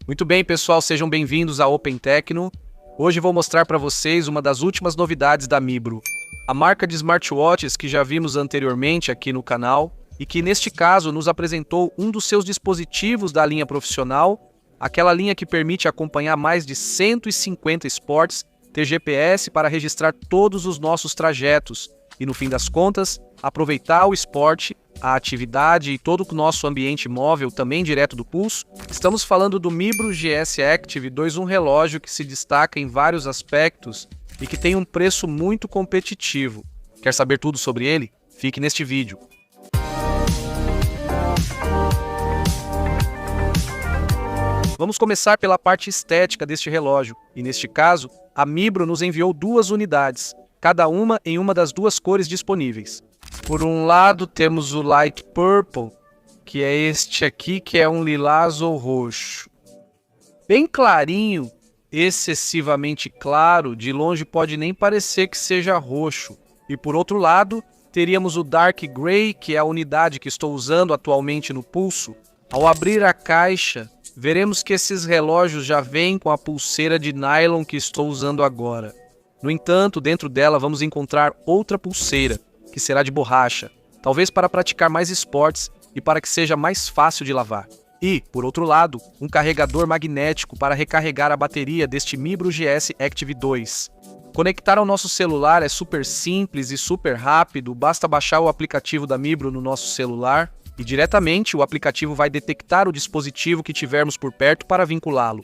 Muito bem, pessoal, sejam bem-vindos à Open Tecno. Hoje vou mostrar para vocês uma das últimas novidades da Mibro, a marca de smartwatches que já vimos anteriormente aqui no canal e que, neste caso, nos apresentou um dos seus dispositivos da linha profissional, aquela linha que permite acompanhar mais de 150 esportes, ter GPS para registrar todos os nossos trajetos e, no fim das contas, aproveitar o esporte, a atividade e todo o nosso ambiente móvel também direto do pulso. Estamos falando do Mibro GS Active 2, um relógio que se destaca em vários aspectos e que tem um preço muito competitivo. Quer saber tudo sobre ele? Fique neste vídeo. Vamos começar pela parte estética deste relógio, e neste caso, a Mibro nos enviou duas unidades, cada uma em uma das duas cores disponíveis. Por um lado temos o Light Purple, que é este aqui, que é um lilás ou roxo. Bem clarinho, excessivamente claro, de longe pode nem parecer que seja roxo. E por outro lado, teríamos o Dark Grey, que é a unidade que estou usando atualmente no pulso. Ao abrir a caixa, veremos que esses relógios já vêm com a pulseira de nylon que estou usando agora. No entanto, dentro dela vamos encontrar outra pulseira, que será de borracha, talvez para praticar mais esportes e para que seja mais fácil de lavar. E, por outro lado, um carregador magnético para recarregar a bateria deste Mibro GS Active 2. Conectar ao nosso celular é super simples e super rápido, basta baixar o aplicativo da Mibro no nosso celular e diretamente o aplicativo vai detectar o dispositivo que tivermos por perto para vinculá-lo.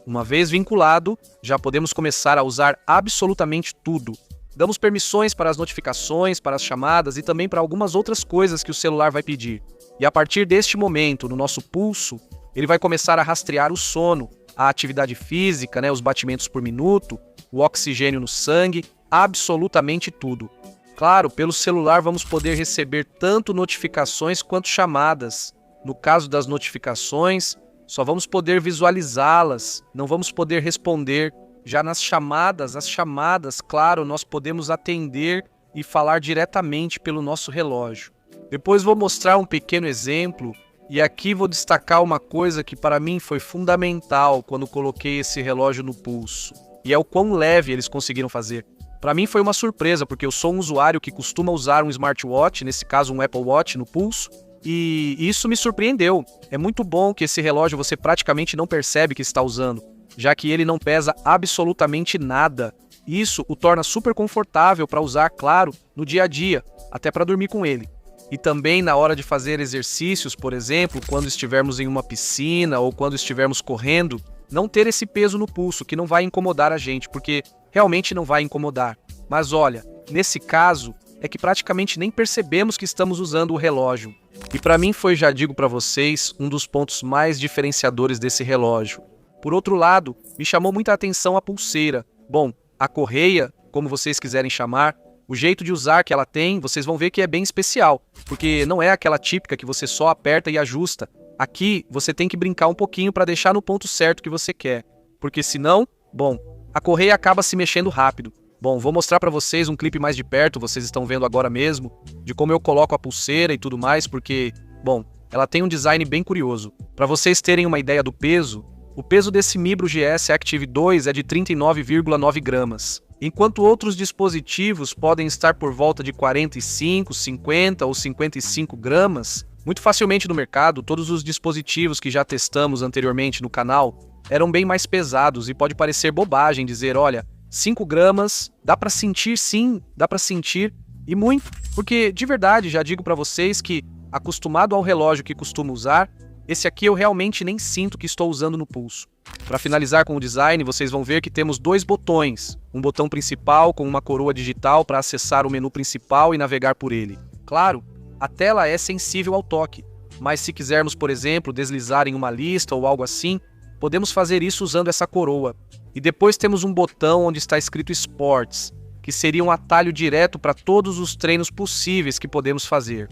Uma vez vinculado, já podemos começar a usar absolutamente tudo. Damos permissões para as notificações, para as chamadas e também para algumas outras coisas que o celular vai pedir. E a partir deste momento, no nosso pulso, ele vai começar a rastrear o sono, a atividade física, os batimentos por minuto, o oxigênio no sangue, absolutamente tudo. Claro, pelo celular vamos poder receber tanto notificações quanto chamadas. No caso das notificações, só vamos poder visualizá-las, não vamos poder responder. Já nas chamadas, claro, nós podemos atender e falar diretamente pelo nosso relógio. Depois vou mostrar um pequeno exemplo e aqui vou destacar uma coisa que para mim foi fundamental quando coloquei esse relógio no pulso. E é o quão leve eles conseguiram fazer. Para mim foi uma surpresa, porque eu sou um usuário que costuma usar um smartwatch, nesse caso um Apple Watch no pulso, e isso me surpreendeu. É muito bom que esse relógio você praticamente não percebe que está usando, já que ele não pesa absolutamente nada. Isso o torna super confortável para usar, claro, no dia a dia, até para dormir com ele. E também na hora de fazer exercícios, por exemplo, quando estivermos em uma piscina ou quando estivermos correndo, não ter esse peso no pulso, que não vai incomodar a gente, porque realmente não vai incomodar. Mas olha, nesse caso, é que praticamente nem percebemos que estamos usando o relógio. E para mim foi, já digo para vocês, um dos pontos mais diferenciadores desse relógio. Por outro lado, me chamou muita atenção a pulseira. Bom, a correia, como vocês quiserem chamar, o jeito de usar que ela tem, vocês vão ver que é bem especial, porque não é aquela típica que você só aperta e ajusta. Aqui, você tem que brincar um pouquinho para deixar no ponto certo que você quer, porque senão, bom, a correia acaba se mexendo rápido. Bom, vou mostrar para vocês um clipe mais de perto, vocês estão vendo agora mesmo, de como eu coloco a pulseira e tudo mais, porque, bom, ela tem um design bem curioso. Para vocês terem uma ideia do peso, o peso desse Mibro GS Active 2 é de 39,9 gramas, enquanto outros dispositivos podem estar por volta de 45, 50 ou 55 gramas. Muito facilmente no mercado, todos os dispositivos que já testamos anteriormente no canal eram bem mais pesados e pode parecer bobagem dizer, olha, 5 gramas, dá para sentir sim, dá para sentir e muito, porque de verdade já digo para vocês que, acostumado ao relógio que costumo usar, esse aqui eu realmente nem sinto que estou usando no pulso. Para finalizar com o design, vocês vão ver que temos dois botões, um botão principal com uma coroa digital para acessar o menu principal e navegar por ele. Claro, a tela é sensível ao toque, mas se quisermos, por exemplo, deslizar em uma lista ou algo assim, podemos fazer isso usando essa coroa. E depois temos um botão onde está escrito Sports, que seria um atalho direto para todos os treinos possíveis que podemos fazer.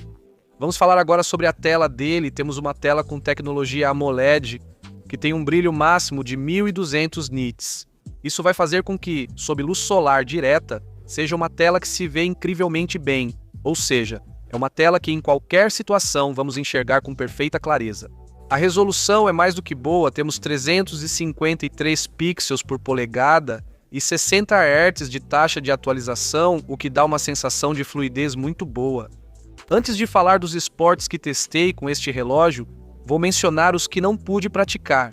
Vamos falar agora sobre a tela dele. Temos uma tela com tecnologia AMOLED, que tem um brilho máximo de 1200 nits. Isso vai fazer com que, sob luz solar direta, seja uma tela que se vê incrivelmente bem, ou seja, é uma tela que em qualquer situação vamos enxergar com perfeita clareza. A resolução é mais do que boa, temos 353 pixels por polegada e 60 Hz de taxa de atualização, o que dá uma sensação de fluidez muito boa. Antes de falar dos esportes que testei com este relógio, vou mencionar os que não pude praticar.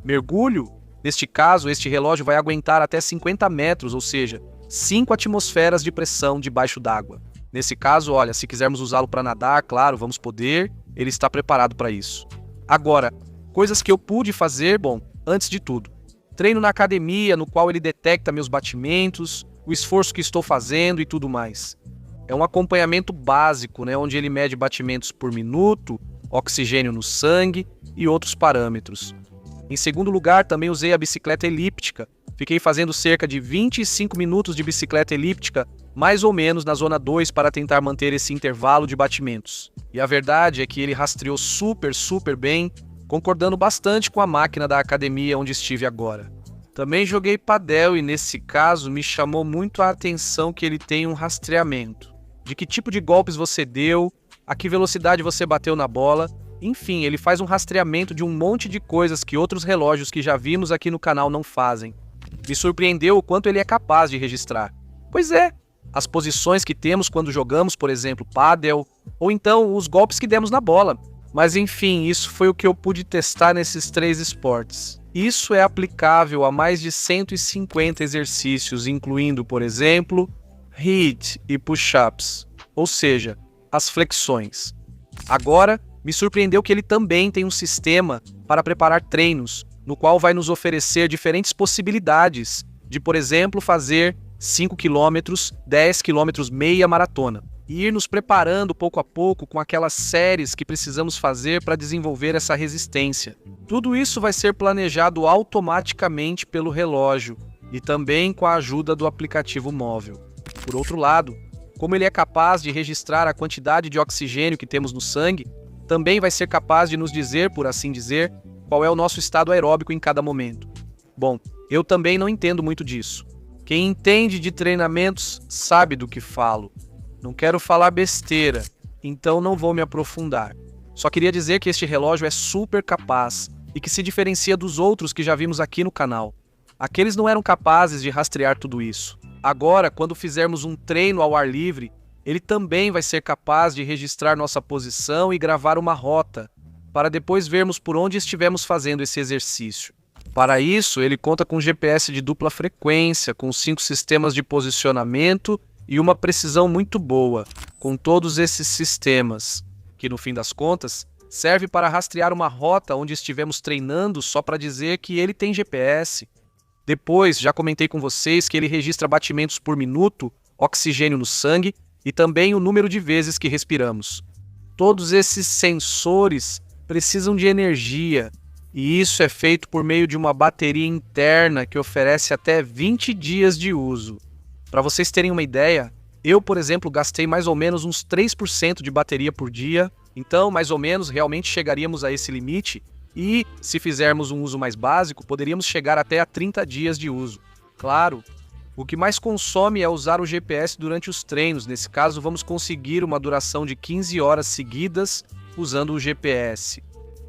Mergulho? Neste caso, este relógio vai aguentar até 50 metros, ou seja, 5 atmosferas de pressão debaixo d'água. Nesse caso, olha, se quisermos usá-lo para nadar, claro, vamos poder, ele está preparado para isso. Agora, coisas que eu pude fazer, bom, antes de tudo, treino na academia, no qual ele detecta meus batimentos, o esforço que estou fazendo e tudo mais. É um acompanhamento básico, né, onde ele mede batimentos por minuto, oxigênio no sangue e outros parâmetros. Em segundo lugar, também usei a bicicleta elíptica. Fiquei fazendo cerca de 25 minutos de bicicleta elíptica, mais ou menos na zona 2, para tentar manter esse intervalo de batimentos. E a verdade é que ele rastreou super bem, concordando bastante com a máquina da academia onde estive agora. Também joguei padel e nesse caso me chamou muito a atenção que ele tem um rastreamento. De que tipo de golpes você deu, a que velocidade você bateu na bola. Enfim, ele faz um rastreamento de um monte de coisas que outros relógios que já vimos aqui no canal não fazem. Me surpreendeu o quanto ele é capaz de registrar. Pois é, as posições que temos quando jogamos, por exemplo, pádel, ou então os golpes que demos na bola. Mas enfim, isso foi o que eu pude testar nesses 3 esportes. Isso é aplicável a mais de 150 exercícios, incluindo, por exemplo, HIIT e push-ups, ou seja, as flexões. Agora, me surpreendeu que ele também tem um sistema para preparar treinos, no qual vai nos oferecer diferentes possibilidades de, por exemplo, fazer 5 km, 10 km meia maratona, e ir nos preparando pouco a pouco com aquelas séries que precisamos fazer para desenvolver essa resistência. Tudo isso vai ser planejado automaticamente pelo relógio e também com a ajuda do aplicativo móvel. Por outro lado, como ele é capaz de registrar a quantidade de oxigênio que temos no sangue, também vai ser capaz de nos dizer, por assim dizer, qual é o nosso estado aeróbico em cada momento. Bom, eu também não entendo muito disso. Quem entende de treinamentos sabe do que falo. Não quero falar besteira, então não vou me aprofundar. Só queria dizer que este relógio é super capaz e que se diferencia dos outros que já vimos aqui no canal. Aqueles não eram capazes de rastrear tudo isso. Agora, quando fizermos um treino ao ar livre, ele também vai ser capaz de registrar nossa posição e gravar uma rota, para depois vermos por onde estivemos fazendo esse exercício. Para isso, ele conta com GPS de dupla frequência, com 5 sistemas de posicionamento e uma precisão muito boa, com todos esses sistemas, que no fim das contas, serve para rastrear uma rota onde estivemos treinando só para dizer que ele tem GPS. Depois, já comentei com vocês que ele registra batimentos por minuto, oxigênio no sangue e também o número de vezes que respiramos. Todos esses sensores precisam de energia, e isso é feito por meio de uma bateria interna que oferece até 20 dias de uso. Para vocês terem uma ideia, eu, por exemplo, gastei mais ou menos uns 3% de bateria por dia, então, mais ou menos, realmente chegaríamos a esse limite, e, se fizermos um uso mais básico, poderíamos chegar até a 30 dias de uso. Claro, o que mais consome é usar o GPS durante os treinos. Nesse caso, vamos conseguir uma duração de 15 horas seguidas usando o GPS.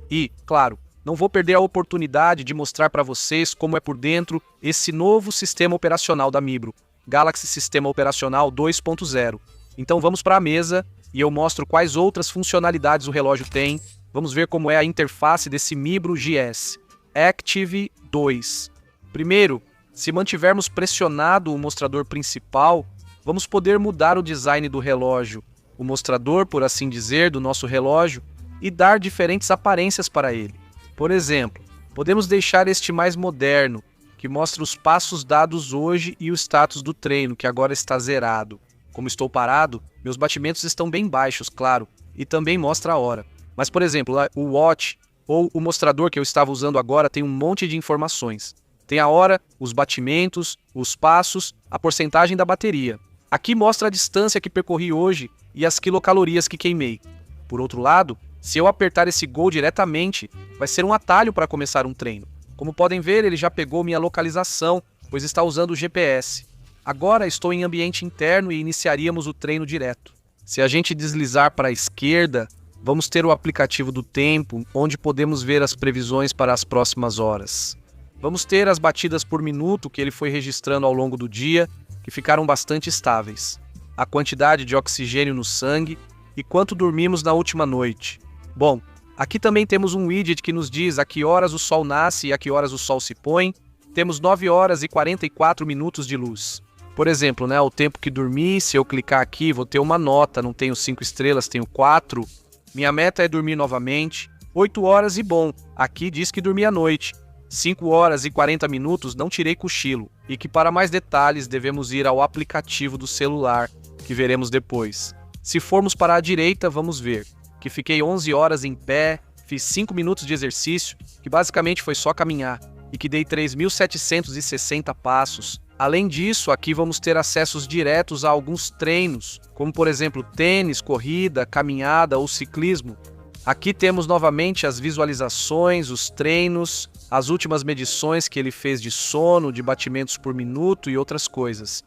E, claro, não vou perder a oportunidade de mostrar para vocês como é por dentro esse novo sistema operacional da Mibro, Galaxy Sistema Operacional 2.0. Então vamos para a mesa e eu mostro quais outras funcionalidades o relógio tem. Vamos ver como é a interface desse Mibro GS Active 2. Primeiro, se mantivermos pressionado o mostrador principal, vamos poder mudar o design do relógio, o mostrador, por assim dizer, do nosso relógio, e dar diferentes aparências para ele. Por exemplo, podemos deixar este mais moderno, que mostra os passos dados hoje e o status do treino, que agora está zerado. Como estou parado, meus batimentos estão bem baixos, claro, e também mostra a hora. Mas, por exemplo, o Watch ou o mostrador que eu estava usando agora tem um monte de informações. Tem a hora, os batimentos, os passos, a porcentagem da bateria. Aqui mostra a distância que percorri hoje e as quilocalorias que queimei. Por outro lado, se eu apertar esse Go diretamente, vai ser um atalho para começar um treino. Como podem ver, ele já pegou minha localização, pois está usando o GPS. Agora estou em ambiente interno e iniciaríamos o treino direto. Se a gente deslizar para a esquerda, vamos ter o aplicativo do tempo, onde podemos ver as previsões para as próximas horas. Vamos ter as batidas por minuto que ele foi registrando ao longo do dia, que ficaram bastante estáveis. A quantidade de oxigênio no sangue e quanto dormimos na última noite. Bom, aqui também temos um widget que nos diz a que horas o sol nasce e a que horas o sol se põe. Temos 9 horas e 44 minutos de luz. Por exemplo, o tempo que dormi, se eu clicar aqui, vou ter uma nota, não tenho 5 estrelas, tenho 4. Minha meta é dormir novamente. 8 horas e bom, aqui diz que dormi à noite. 5 horas e 40 minutos não tirei cochilo. E que para mais detalhes devemos ir ao aplicativo do celular, que veremos depois. Se formos para a direita, vamos ver que fiquei 11 horas em pé, fiz 5 minutos de exercício, que basicamente foi só caminhar, e que dei 3.760 passos. Além disso, aqui vamos ter acessos diretos a alguns treinos, como por exemplo tênis, corrida, caminhada ou ciclismo. Aqui temos novamente as visualizações, os treinos, as últimas medições que ele fez de sono, de batimentos por minuto e outras coisas.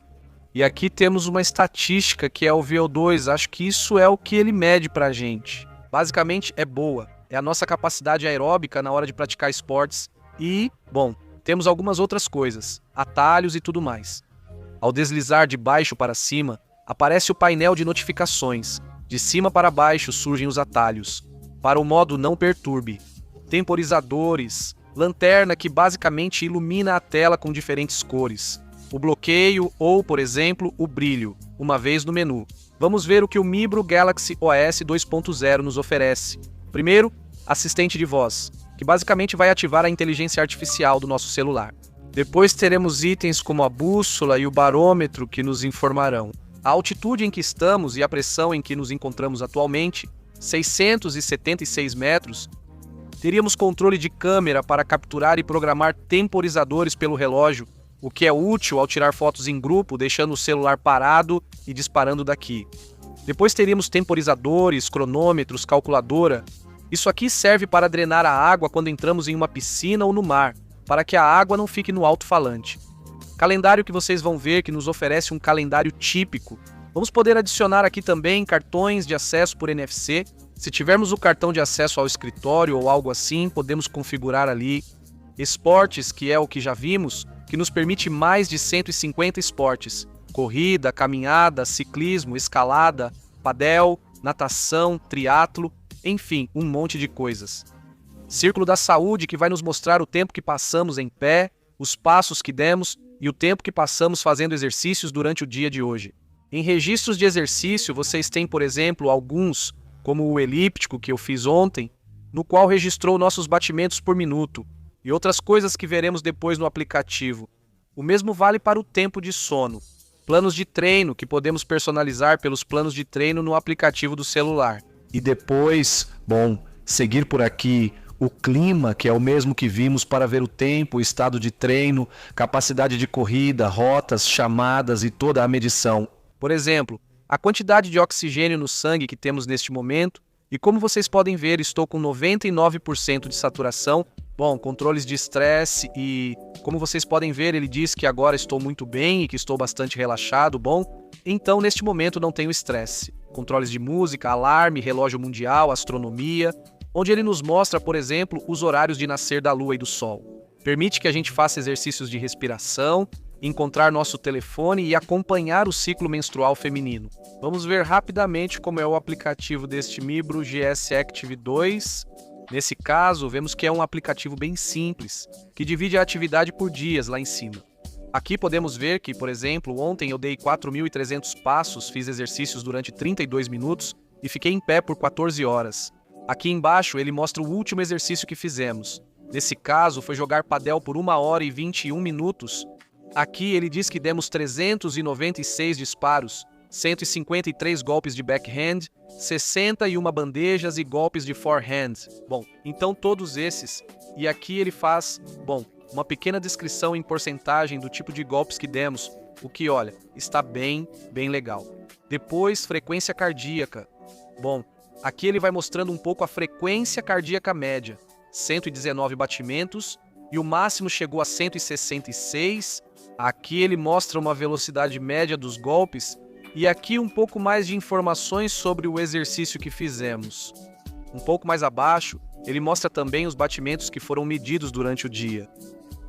E aqui temos uma estatística que é o VO2, acho que isso é o que ele mede pra gente. Basicamente é boa, é a nossa capacidade aeróbica na hora de praticar esportes e, bom, temos algumas outras coisas, atalhos e tudo mais. Ao deslizar de baixo para cima, aparece o painel de notificações. De cima para baixo surgem os atalhos. Para o modo não perturbe, temporizadores, lanterna que basicamente ilumina a tela com diferentes cores. O bloqueio ou, por exemplo, o brilho, uma vez no menu. Vamos ver o que o Mibro Galaxy OS 2.0 nos oferece. Primeiro, assistente de voz, que basicamente vai ativar a inteligência artificial do nosso celular. Depois teremos itens como a bússola e o barômetro que nos informarão a altitude em que estamos e a pressão em que nos encontramos atualmente, 676 metros. Teríamos controle de câmera para capturar e programar temporizadores pelo relógio, o que é útil ao tirar fotos em grupo, deixando o celular parado e disparando daqui. Depois teríamos temporizadores, cronômetros, calculadora. Isso aqui serve para drenar a água quando entramos em uma piscina ou no mar, para que a água não fique no alto-falante. Calendário que vocês vão ver que nos oferece um calendário típico. Vamos poder adicionar aqui também cartões de acesso por NFC. Se tivermos o cartão de acesso ao escritório ou algo assim, podemos configurar ali. Esportes, que é o que já vimos, que nos permite mais de 150 esportes. Corrida, caminhada, ciclismo, escalada, padel, natação, triatlo, enfim, um monte de coisas. Círculo da saúde, que vai nos mostrar o tempo que passamos em pé, os passos que demos e o tempo que passamos fazendo exercícios durante o dia de hoje. Em registros de exercício, vocês têm, por exemplo, alguns, como o elíptico que eu fiz ontem, no qual registrou nossos batimentos por minuto, e outras coisas que veremos depois no aplicativo. O mesmo vale para o tempo de sono. Planos de treino, que podemos personalizar pelos planos de treino no aplicativo do celular. E depois, seguir por aqui o clima, que é o mesmo que vimos para ver o tempo, o estado de treino, capacidade de corrida, rotas, chamadas e toda a medição. Por exemplo, a quantidade de oxigênio no sangue que temos neste momento, e como vocês podem ver, estou com 99% de saturação. Controles de estresse e, como vocês podem ver, ele diz que agora estou muito bem e que estou bastante relaxado, então neste momento não tenho estresse. Controles de música, alarme, relógio mundial, astronomia, onde ele nos mostra, por exemplo, os horários de nascer da lua e do sol. Permite que a gente faça exercícios de respiração, encontrar nosso telefone e acompanhar o ciclo menstrual feminino. Vamos ver rapidamente como é o aplicativo deste Mibro GS Active 2. Nesse caso, vemos que é um aplicativo bem simples, que divide a atividade por dias lá em cima. Aqui podemos ver que, por exemplo, ontem eu dei 4.300 passos, fiz exercícios durante 32 minutos e fiquei em pé por 14 horas. Aqui embaixo ele mostra o último exercício que fizemos. Nesse caso, foi jogar padel por 1 hora e 21 minutos. Aqui ele diz que demos 396 disparos, 153 golpes de backhand, 61 bandejas e golpes de forehand. Então todos esses. E aqui ele faz, uma pequena descrição em porcentagem do tipo de golpes que demos, o que, olha, está bem legal. Depois, frequência cardíaca. Aqui ele vai mostrando um pouco a frequência cardíaca média, 119 batimentos, e o máximo chegou a 166. Aqui ele mostra uma velocidade média dos golpes, e aqui um pouco mais de informações sobre o exercício que fizemos. Um pouco mais abaixo, ele mostra também os batimentos que foram medidos durante o dia.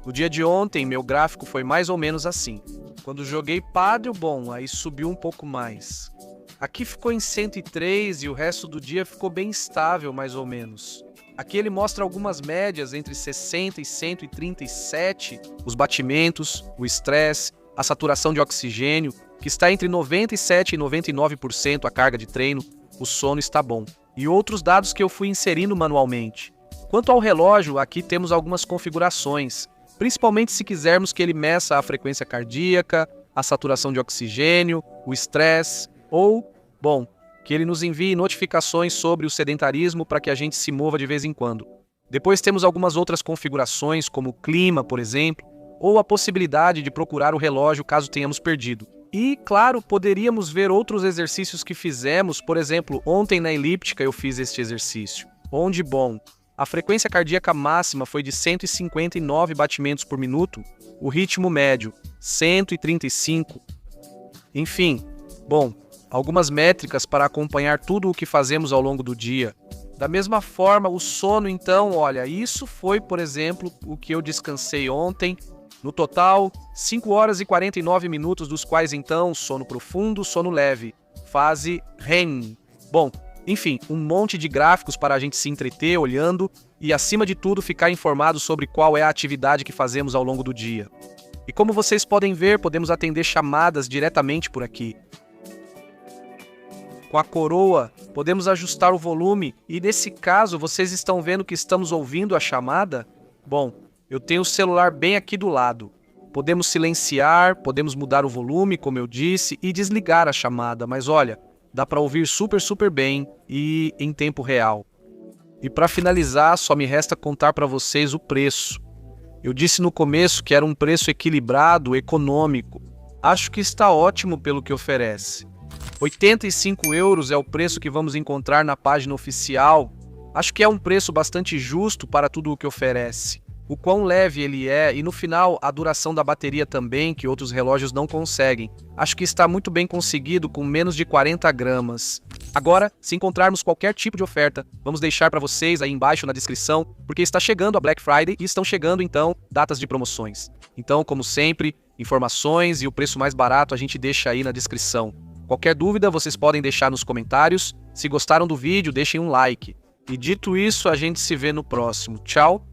No dia de ontem, meu gráfico foi mais ou menos assim. Quando joguei pádel, bom, aí subiu um pouco mais. Aqui ficou em 103 e o resto do dia ficou bem estável, mais ou menos. Aqui ele mostra algumas médias entre 60 e 137, os batimentos, o estresse, a saturação de oxigênio, que está entre 97 e 99% a carga de treino, o sono está bom. E outros dados que eu fui inserindo manualmente. Quanto ao relógio, aqui temos algumas configurações, principalmente se quisermos que ele meça a frequência cardíaca, a saturação de oxigênio, o estresse ou, bom, que ele nos envie notificações sobre o sedentarismo para que a gente se mova de vez em quando. Depois temos algumas outras configurações, como o clima, por exemplo, ou a possibilidade de procurar o relógio caso tenhamos perdido. E, claro, poderíamos ver outros exercícios que fizemos, por exemplo, ontem na elíptica eu fiz este exercício, onde, bom, a frequência cardíaca máxima foi de 159 batimentos por minuto, o ritmo médio, 135. Enfim, bom, algumas métricas para acompanhar tudo o que fazemos ao longo do dia. Da mesma forma, o sono, então, olha, isso foi, por exemplo, o que eu descansei ontem. No total, 5 horas e 49 minutos, dos quais, então, sono profundo, sono leve, fase REM. Bom, enfim, um monte de gráficos para a gente se entreter olhando e, acima de tudo, ficar informado sobre qual é a atividade que fazemos ao longo do dia. E como vocês podem ver, podemos atender chamadas diretamente por aqui. Com a coroa, podemos ajustar o volume e, nesse caso, vocês estão vendo que estamos ouvindo a chamada? Bom, eu tenho o celular bem aqui do lado. Podemos silenciar, podemos mudar o volume, como eu disse, e desligar a chamada, mas olha, dá para ouvir super bem e em tempo real. E para finalizar, só me resta contar para vocês o preço. Eu disse no começo que era um preço equilibrado, econômico. Acho que está ótimo pelo que oferece. 85 € é o preço que vamos encontrar na página oficial. Acho que é um preço bastante justo para tudo o que oferece. O quão leve ele é e, no final, a duração da bateria também, que outros relógios não conseguem. Acho que está muito bem conseguido com menos de 40 gramas. Agora, se encontrarmos qualquer tipo de oferta, vamos deixar para vocês aí embaixo na descrição, porque está chegando a Black Friday e estão chegando, então, datas de promoções. Então, como sempre, informações e o preço mais barato a gente deixa aí na descrição. Qualquer dúvida, vocês podem deixar nos comentários. Se gostaram do vídeo, deixem um like. E dito isso, a gente se vê no próximo. Tchau!